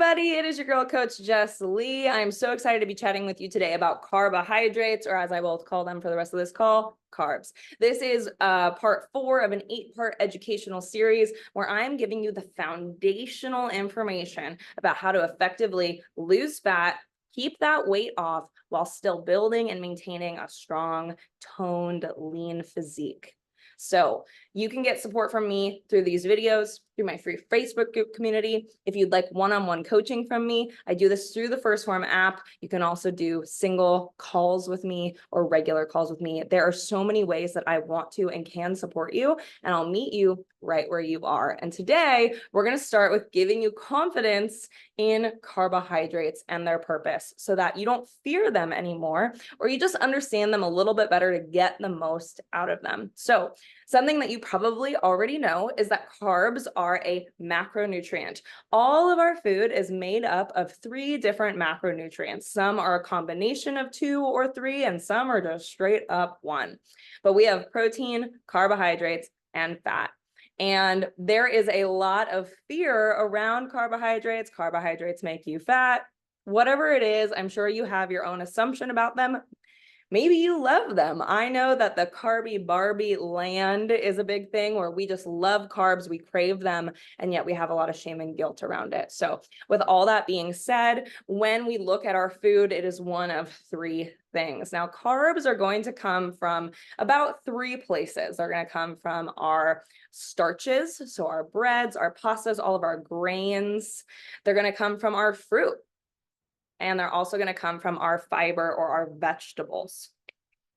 everybody. It is your girl, Coach Jess Lee. I'm so excited to be chatting with you today about carbohydrates, or as I will call them for the rest of this call, carbs. This is part 4 of an 8-part educational series where I'm giving you the foundational information about how to effectively lose fat, keep that weight off while still building and maintaining a strong, toned, lean physique. So you can get support from me through these videos, through my free Facebook group community. If you'd like one-on-one coaching from me, I do this through the First Form app. You can also do single calls with me or regular calls with me. There are so many ways that I want to and can support you, and I'll meet you right where you are. And today we're going to start with giving you confidence in carbohydrates and their purpose so that you don't fear them anymore, or you just understand them a little bit better to get the most out of them. So something that you probably already know is that carbs are a macronutrient. All of our food is made up of 3 different macronutrients. Some are a combination of 2 or 3, and some are just straight up 1. But we have protein, carbohydrates, and fat. And there is a lot of fear around carbohydrates. Carbohydrates make you fat. Whatever it is, I'm sure you have your own assumption about them. Maybe you love them. I know that the carby Barbie land is a big thing where we just love carbs, we crave them, and yet we have a lot of shame and guilt around it. So with all that being said, when we look at our food, it is one of 3 things. Now, carbs are going to come from about 3 places. They're going to come from our starches, so our breads, our pastas, all of our grains. They're going to come from our fruit. And they're also going to come from our fiber or our vegetables.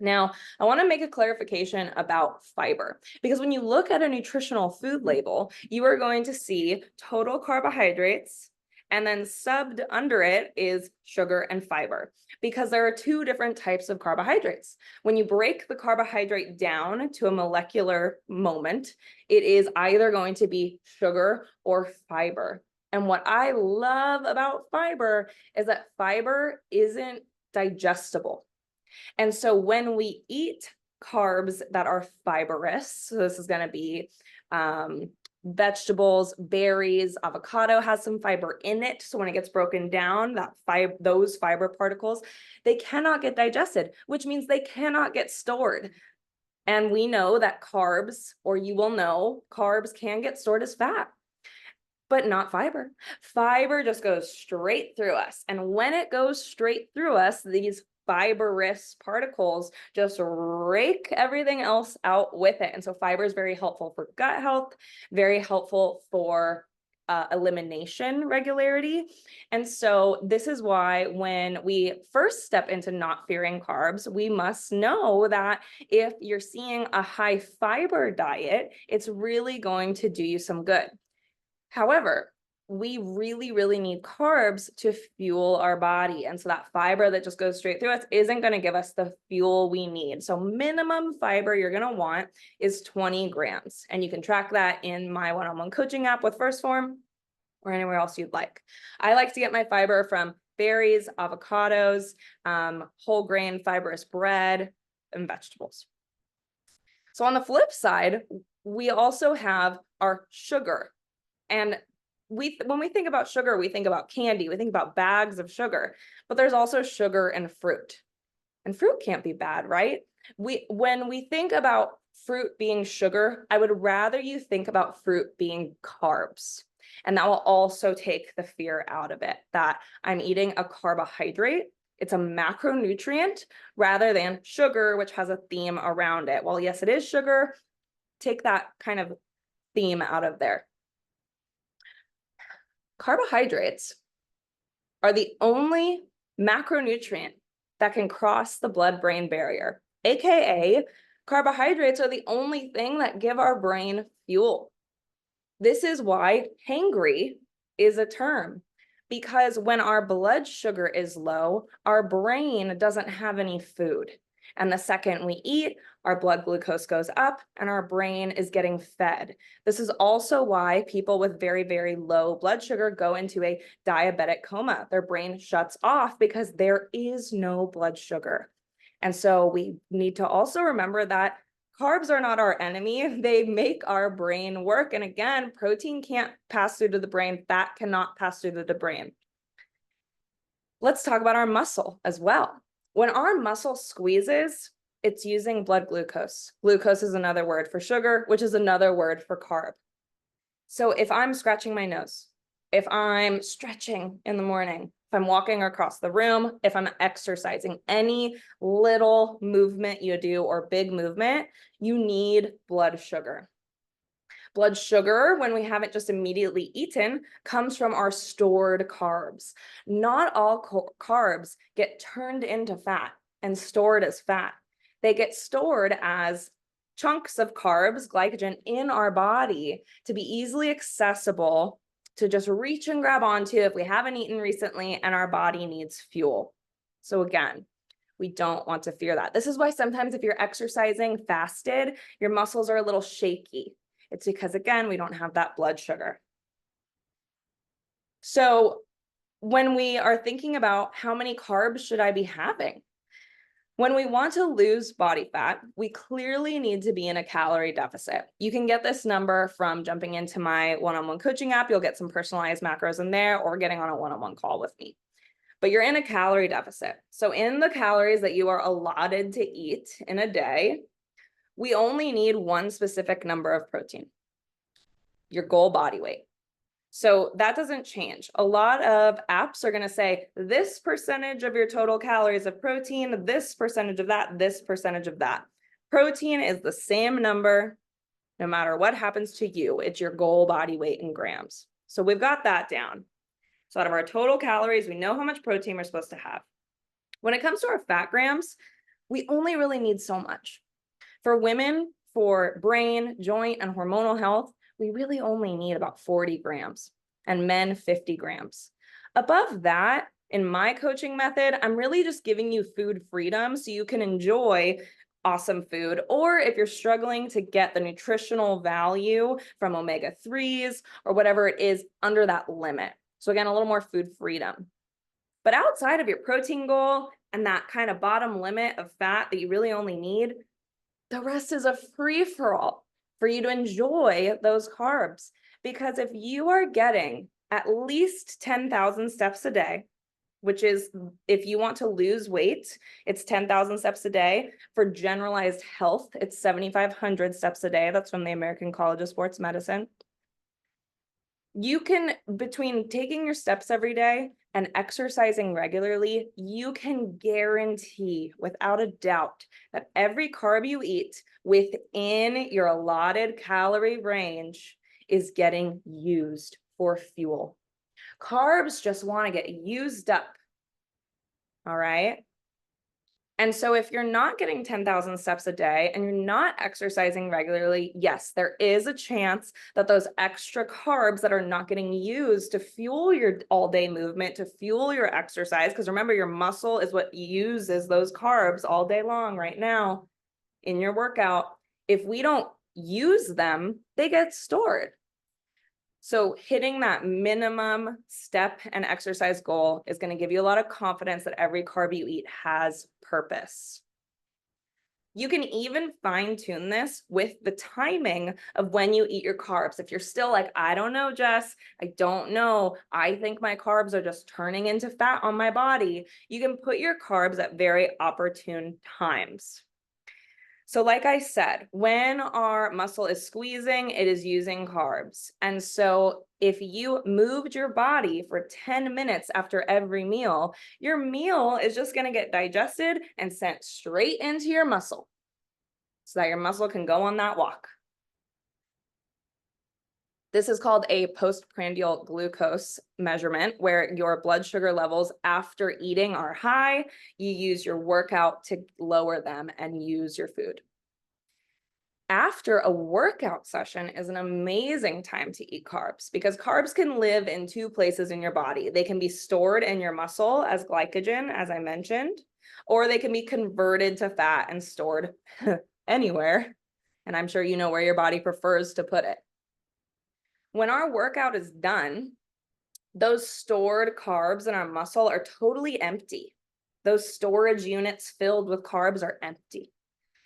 Now, I want to make a clarification about fiber, because when you look at a nutritional food label, you are going to see total carbohydrates, and then subbed under it is sugar and fiber, because there are 2 different types of carbohydrates. When you break the carbohydrate down to a molecular moment, it is either going to be sugar or fiber. And what I love about fiber is that fiber isn't digestible. And so when we eat carbs that are fibrous, so this is going to be vegetables, berries, avocado has some fiber in it. So when it gets broken down, those fiber particles, they cannot get digested, which means they cannot get stored. And we know that carbs, or you will know, carbs can get stored as fat, but not fiber. Fiber just goes straight through us. And when it goes straight through us, these fibrous particles just rake everything else out with it. And so fiber is very helpful for gut health, very helpful for elimination regularity. And so this is why when we first step into not fearing carbs, we must know that if you're seeing a high fiber diet, it's really going to do you some good. However, we really need carbs to fuel our body. And so that fiber that just goes straight through us isn't going to give us the fuel we need. So minimum fiber you're going to want is 20 grams. And you can track that in my one-on-one coaching app with First Form or anywhere else you'd like. I like to get my fiber from berries, avocados, whole grain fibrous bread, and vegetables. So on the flip side, we also have our sugar. And when we think about sugar, we think about candy, we think about bags of sugar, but there's also sugar and fruit. And fruit can't be bad, right? When we think about fruit being sugar, I would rather you think about fruit being carbs. And that will also take the fear out of it, that I'm eating a carbohydrate. It's a macronutrient rather than sugar, which has a theme around it. Well, yes, it is sugar. Take that kind of theme out of there. Carbohydrates are the only macronutrient that can cross the blood-brain barrier, aka carbohydrates are the only thing that give our brain fuel. This is why hangry is a term, because when our blood sugar is low, our brain doesn't have any food. And the second we eat, our blood glucose goes up and our brain is getting fed. This is also why people with very low blood sugar go into a diabetic coma. Their brain shuts off because there is no blood sugar. And so we need to also remember that Carbs are not our enemy. They make our brain work. And again, protein can't pass through to the brain. Fat cannot pass through to the brain. Let's talk about our muscle as well. When our muscle squeezes, it's using blood glucose. Glucose is another word for sugar, which is another word for carb. So if I'm scratching my nose, if I'm stretching in the morning, if I'm walking across the room, if I'm exercising, any little movement you do or big movement, you need blood sugar. Blood sugar, when we haven't just immediately eaten, comes from our stored carbs. Not all carbs get turned into fat and stored as fat. They get stored as chunks of carbs, glycogen in our body to be easily accessible to just reach and grab onto if we haven't eaten recently and our body needs fuel. So again, we don't want to fear that. This is why sometimes if you're exercising fasted, your muscles are a little shaky. It's because, again, we don't have that blood sugar. So when we are thinking about how many carbs should I be having, when we want to lose body fat, we clearly need to be in a calorie deficit. You can get this number from jumping into my one-on-one coaching app. You'll get some personalized macros in there, or getting on a one-on-one call with me. But you're in a calorie deficit. So in the calories that you are allotted to eat in a day, we only need one specific number of protein, your goal body weight. So that doesn't change. A lot of apps are going to say this percentage of your total calories of protein, this percentage of that, this percentage of that. Protein is the same number no matter what happens to you. It's your goal body weight in grams. So we've got that down. So out of our total calories, we know how much protein we're supposed to have. When it comes to our fat grams, we only really need so much. For women, for brain, joint, and hormonal health, we really only need about 40 grams, and men 50 grams. Above that, in my coaching method, I'm really just giving you food freedom so you can enjoy awesome food, or if you're struggling to get the nutritional value from omega-3s or whatever it is under that limit. So again, a little more food freedom. But outside of your protein goal and that kind of bottom limit of fat that you really only need, the rest is a free-for-all for you to enjoy those carbs. Because if you are getting at least 10,000 steps a day, which is, if you want to lose weight, it's 10,000 steps a day. For generalized health, it's 7,500 steps a day. That's from the American College of Sports Medicine. You can, between taking your steps every day and exercising regularly, you can guarantee without a doubt that every carb you eat within your allotted calorie range is getting used for fuel. Carbs just want to get used up. All right. And so if you're not getting 10,000 steps a day and you're not exercising regularly, yes, there is a chance that those extra carbs that are not getting used to fuel your all-day movement, to fuel your exercise, because remember, your muscle is what uses those carbs all day long right now in your workout. If we don't use them, they get stored. So hitting that minimum step and exercise goal is going to give you a lot of confidence that every carb you eat has purpose. You can even fine tune this with the timing of when you eat your carbs. If you're still like, I don't know, Jess, I don't know, I think my carbs are just turning into fat on my body, you can put your carbs at very opportune times. So like I said, when our muscle is squeezing, it is using carbs. And so if you moved your body for 10 minutes after every meal, your meal is just going to get digested and sent straight into your muscle so that your muscle can go on that walk. This is called a postprandial glucose measurement, where your blood sugar levels after eating are high. You use your workout to lower them and use your food. After a workout session is an amazing time to eat carbs, because carbs can live in two places in your body. They can be stored in your muscle as glycogen, as I mentioned, or they can be converted to fat and stored anywhere. And I'm sure you know where your body prefers to put it. When our workout is done, those stored carbs in our muscle are totally empty. Those storage units filled with carbs are empty.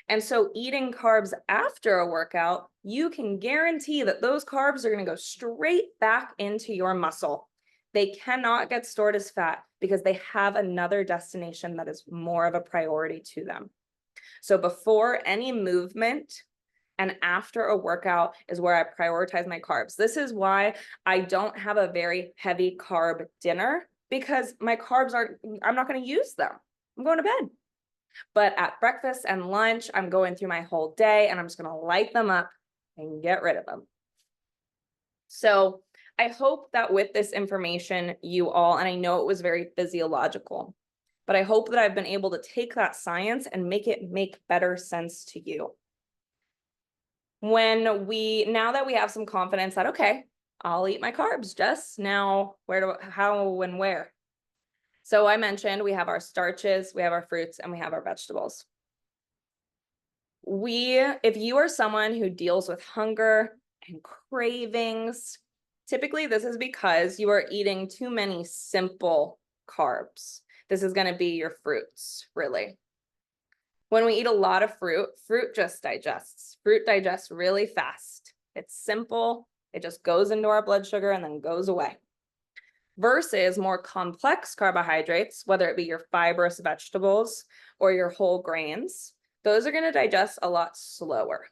And so eating carbs after a workout, you can guarantee that those carbs are going to go straight back into your muscle. They cannot get stored as fat because they have another destination that is more of a priority to them. So before any movement and after a workout is where I prioritize my carbs. This is why I don't have a very heavy carb dinner, because my carbs I'm not going to use them. I'm going to bed. But at breakfast and lunch, I'm going through my whole day and I'm just going to light them up and get rid of them. So I hope that with this information, you all, and I know it was very physiological, but I hope that I've been able to take that science and make it make better sense to you. Now that we have some confidence that, okay, I'll eat my carbs, Jess, now how and where? So I mentioned we have our starches, we have our fruits, and we have our vegetables. If you are someone who deals with hunger and cravings, typically this is because you are eating too many simple carbs. This is going to be your fruits, really. When we eat a lot of fruit just digests. Fruit digests really fast. It's simple. It just goes into our blood sugar and then goes away. Versus more complex carbohydrates, whether it be your fibrous vegetables or your whole grains, those are going to digest a lot slower.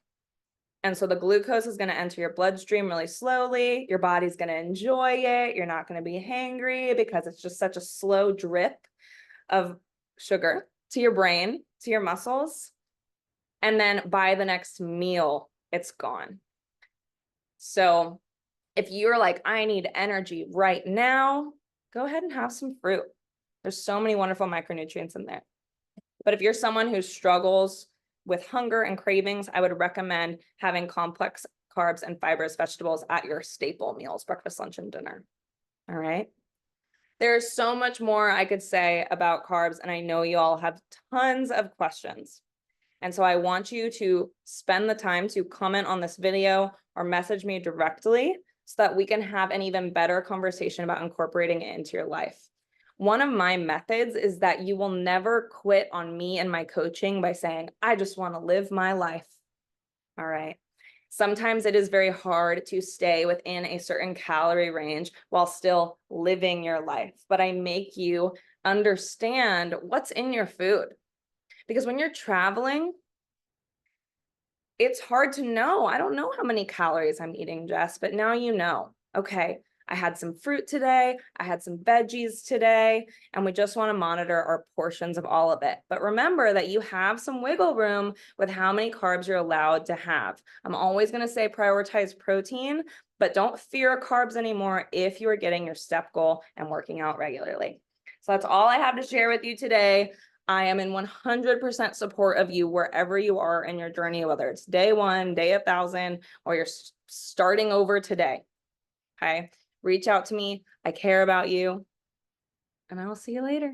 And so the glucose is going to enter your bloodstream really slowly. Your body's going to enjoy it. You're not going to be hangry because it's just such a slow drip of sugar to your brain, to your muscles. And then by the next meal, it's gone. So if you're like, I need energy right now, go ahead and have some fruit. There's so many wonderful micronutrients in there. But if you're someone who struggles with hunger and cravings, I would recommend having complex carbs and fibrous vegetables at your staple meals, breakfast, lunch, and dinner. All right. There's so much more I could say about carbs, and I know you all have tons of questions. And so I want you to spend the time to comment on this video or message me directly so that we can have an even better conversation about incorporating it into your life. One of my methods is that you will never quit on me and my coaching by saying, I just want to live my life. All right. Sometimes it is very hard to stay within a certain calorie range while still living your life, but I make you understand what's in your food. Because when you're traveling, it's hard to know. I don't know how many calories I'm eating, Jess, but now you know. Okay, I had some fruit today, I had some veggies today, and we just want to monitor our portions of all of it. But remember that you have some wiggle room with how many carbs you're allowed to have. I'm always going to say prioritize protein, but don't fear carbs anymore if you are getting your step goal and working out regularly. So that's all I have to share with you today. I am in 100% support of you wherever you are in your journey, whether it's day 1, day 1,000, or you're starting over today. Okay. Reach out to me. I care about you, and I will see you later.